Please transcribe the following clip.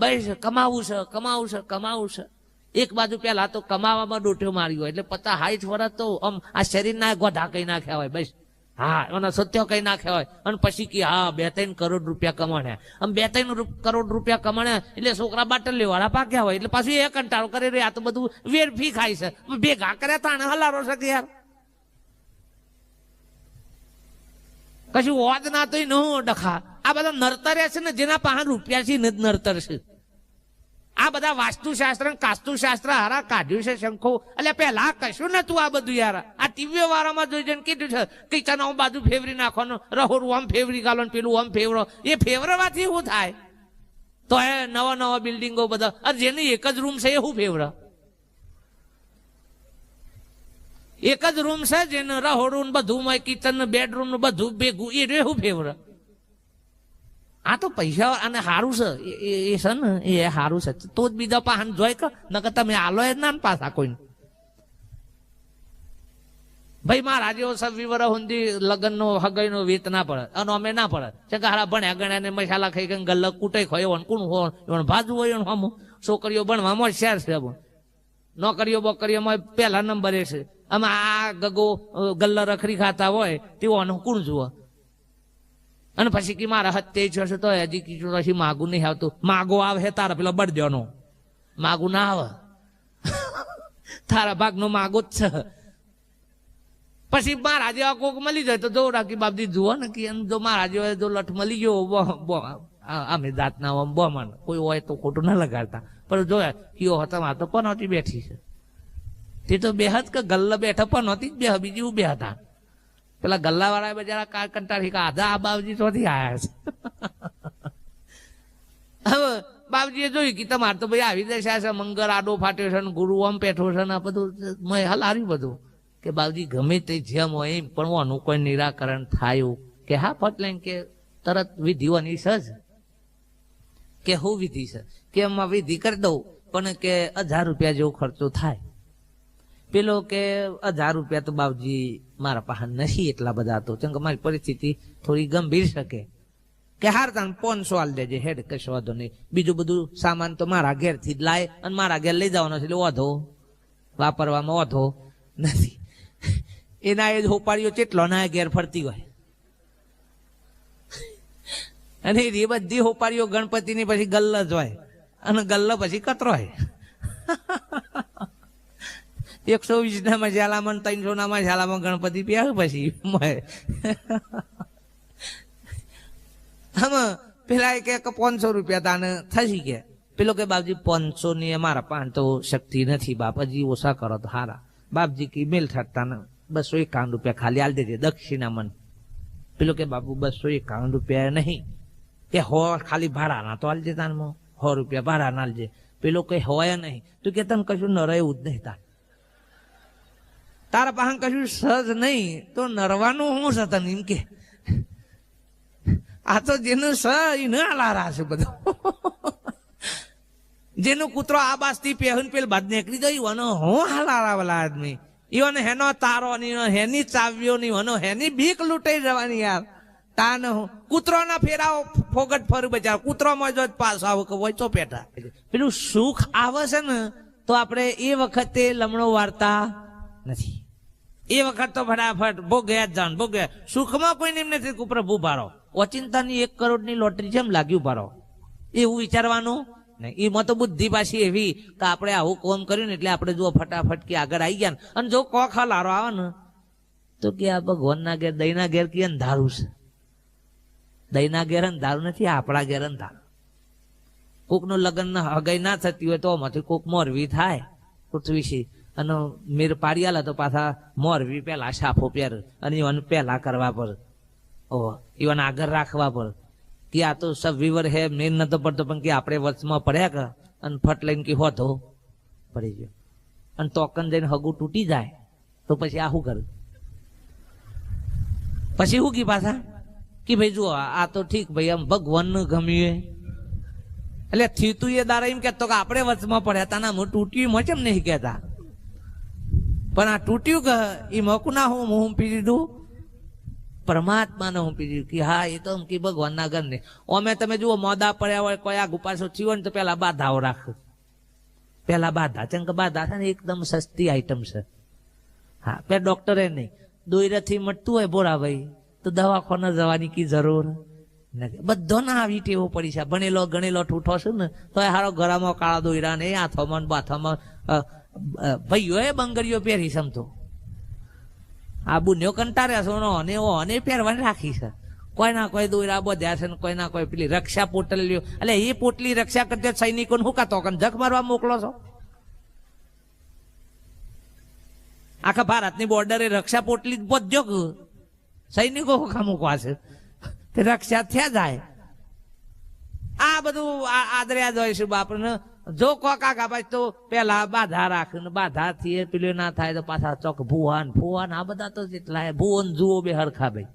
બસ કમાવું છે કમાવું છે કમાવું છે. એક બાજુ પેલા તો કમાવામાં ડોટ્યો માર્યો એટલે 50-60 વર્ષ તો આમ આ શરીરના ગોધા કઈ નાખ્યા હોય. બસ હા એના સત્યો કઈ નાખ્યા હોય અને પછી કે હા 2-3 કરોડ રૂપિયા કમાણ્યા. આમ 2-3 કરોડ રૂપિયા કમાણ્યા એટલે છોકરા બાટલી વાળા પાક્યા હોય એટલે પાછું એ કંટાળો કરે રે આ તો બધું વેરફી ખાય છે. ભેગા કર્યા તાણે હલારો છે કે યાર કશું હોદ ના તો ન ડખા. આ બધા નર્તર્યા છે ને જેના પાસે રૂપિયા છે નર્તર છે. આ બધા વાસ્તુશાસ્ત્ર કાસ્તુશાસ્ત્ર હારા કાઢ્યું છે શંખો. એટલે પેલા કશું નતું આ બધું યાર. આ ટીવીઓ વાળામાં જોઈ જઈને કીધું છે કિચન આમ બાજુ ફેવરી નાખવાનું, રહોડું આમ ફેવરી ગાલો, પેલું આમ ફેવરો. એ ફેવરવાથી શું થાય? તો એ નવા નવા બિલ્ડિંગો બધા અને જેની એક જ રૂમ છે એ શું ફેવર? એક જ રૂમ છે જેને રહોડું બધું કિચન બેડરૂમ નું બધું ભેગું એ શું ફેવર? આ તો પૈસા અને સારું છે એ છે ને એ સારું છે તો જ બીજા પાહન જોઈ કે નકર તમે આલો જ ના પાછા કોઈ. ભાઈ મારા જેવો સવી વરસ સુધી લગ્ન નો હગાઈ નો વેત ના પડે અને અમે ના પડે કે હારા ભણ્યા ગણ્યા ને મસાલા ખાઈ ગઈ ગલ્લક કૂટે ખોયો કોણ હોય ભાજુ હોય હમ. છોકરીઓ ભણવામાં હોશિયાર છે. નોકરીઓ બોકરીઓમાં પહેલા નંબરે છે. અમે આ ગગો ગલ્લા રખડી ખાતા હોય તેઓ કોણ જુઓ? અને પછી કે મારા હત્તે છે તો હજી કીધું માગું નહીં આવતું. માગો આવે તારા પેલો બળદ્યોનો માગું ના આવે. તારા ભાગનો માગો જ છે. પછી મારા જેવા કોક મળી જાય તો જો રાખી બાપજી જુઓ ને કે જો મારા જેવા જો લઠ મળી ગયો અમે જાતના બોમન કોઈ હોય તો ખોટું ના લગાડતા. પણ જો કયો હતા તો પણ હતી બેઠી છે તે તો બેહદ કે ગલ્લા બેઠા પણ નહોતી જ બે બીજી બે હતા. પેલા ગલ્લા વાળા બજારા કાર કંટાળી કે આધા આ બાબજી ચોથી આયા છે. હવે બાબજીએ જોયું કે તમારે તો ભાઈ આવી દશા છે, મંગળ આડો ફાટ્યો છે ને ગુરુ આમ પેઠો છે ને આ બધું મેં હલાર્યું બધું કે બાબજી ગમે તે જેમ હોય એમ પણ આનું કોઈ નિરાકરણ થાય કે હા ફટલાઈન કે તરત વિધિઓની સજ કે હું વિધિ છે કે એમાં વિધિ કરી દઉં પણ કે 1000 રૂપિયા જેવો ખર્ચો થાય. પેલો કે 1000 રૂપિયા તો બાબજી મારા પાસે નથી એટલા બધા તો કેમ કે મારી પરિસ્થિતિ થોડી ગંભીર શકે કે હાર તાન 500 આલ દેજે હેડ કશો વાંધો નહીં. બીજું બધું સામાન તો મારા ઘેરથી જ લાય અને મારા ઘેર લઈ જવાનો છે એટલે વાંધો વાપરવામાં વાંધો નથી. એના એ જ હોપાડીઓ કેટલો ના ઘેર ફરતી હોય અને એ બધી હોપાડીઓ ગણપતિની પછી ગલ્લ જ હોય અને ગલ્લ પછી કતરો હોય. 120 ના મસાલામાં 300 ના મસાલામાં ગણપતિ પ્યા પછી આમાં પેલા કે 500 રૂપિયા તાને થશી કે પેલો કે બાપજી 500 ની અમારા પાસે તો શક્તિ નથી બાપ હજી ઓછા કરો તો હારા. બાપજી કી મેલ થતા ને 251 રૂપિયા ખાલી આલ દેજે દક્ષિણા મન. પેલો કે બાપુ 251 રૂપિયા નહીં કે હો ખાલી ભાડા ના તો આલ દે તાન 100 રૂપિયા ભાડા ના આલજે. પેલો કઈ હોય નહીં તો કે તને કશું નરે એવું જ નહીં તારા પાસે કશું સજ નહીં તો નરવાનું હું છે તને એમ કે આ તો જેનું સ એ ન આલારા છે બધું. જેનું કૂતરો આ બાજથી પહેન પેલ બાદ નીકળી ગયું હું હાલારા વાલા આદમી ઈવન હેનો તારો ની હેની ચાવ્યો ની વનો હેની બીક લૂંટાઈ જવાની યાર. તાન કૂતરો ના ફેરાવો ફોગટ ફરું બચાવ કૂતરો માં જો પાસ આવો કે વચો પેટા પેલું સુખ આવે છે ને તો આપણે એ વખતે લમણો વાર્તા નથી. એ વખત તો ફટાફટ ભોગયા જ જાણ ભોગયા. સુખમાં કોઈ એમ નથી કે પ્રભુ ભારો ઓચિંતાની 1 કરોડની લોટરી જેમ લાગ્યું ભારો એવું વિચારવાનું નહીં. એમાં તો બુદ્ધિ પાછી એવી કે આપણે આવું કોમ કર્યું ને એટલે આપણે જો ફટાફટ કે આગળ આવી ગયા અને જો કોખ લારો આવે ને તો કે આ ભગવાનના ઘેર દહીંના ઘેર કે અંધારું છે. દહીંના ઘેર અંધારું નથી આપણા ઘેર અંધારું. કોકનું લગ્ન હગાઈ ના થતી હોય તો આમાંથી કોક મોરવી થાય પૃથ્વી અને મેર પાડી આલા તો પાછા મોરવી પેલા સાફો પહેર અને ઈવન પેલા કરવા પર ઈવન આગળ રાખવા પર કે આ તો સવિવર હે મેર નતો પડતો પણ કે આપણે વર્ષમાં પડ્યા કે અને ફટ લઈને કે હોતો પડી ગયો અને તોકન જઈને હગું તૂટી જાય તો પછી આ શું કરું? પછી શું કી પાછા કે ભાઈ જુઓ આ તો ઠીક ભાઈ આમ ભગવાનનું ગમ્યું એટલે થયું એ દારા એમ કહેતો કે આપણે વચમાં પડ્યા તા ના તૂટ્યું એમ કેમ નહીં કહેતા પણ આ તૂટ્યું કે એ મકું ના હું પી દીધું પરમાત્માને હું પીધું કે હા એ તો કે ભગવાનના ઘર ને અમે તમે જુઓ મોદા પડ્યા હોય કોઈ આ ગુપાસો થયો ને તો પેલા બાધાઓ રાખો પેલા બાધા ચમ કે બાધા છે ને એકદમ સસ્તી આઈટમ છે હા પેલા ડોક્ટરે નહીં દોયરાથી મટતું હોય બોરાભાઈ તો દવાખાને જવાની કી જરૂર બધો ના આવી ટેવો પડી છે ભણેલો ગણેલો ઠૂઠો છે ને તો હારો ગળામાં કાળા દોયરા ને હાથોમાં બાથામાં ભાઈઓ એ બંગડીઓ પહેરી સમતો આ બુન્યો કંટાળ્યા સોનો અને પહેરવાની રાખી છે કોઈ ના કોઈ દોયરા બધ્યા છે ને કોઈ ના કોઈ પેલી રક્ષા પોટલીઓ એટલે એ પોટલી રક્ષા કરતી સૈનિકોને હું કાતો જખ મારવા મોકલો છો આખા ભારતની બોર્ડરે રક્ષા પોટલી બધ્યો સૈનિકો હુકા મૂકવા છે તે રક્ષા થયા જાય આ બધું આદર્યા જાય છે બાપને જો કાકા ભાઈ તો પેલા બાધા રાખે ને બાધા થી પેલું ના થાય તો પાછા ચોક ભુવાન ફુવાન આ બધા તો જેટલા ભુવન જુઓ બે હરખા ભાઈ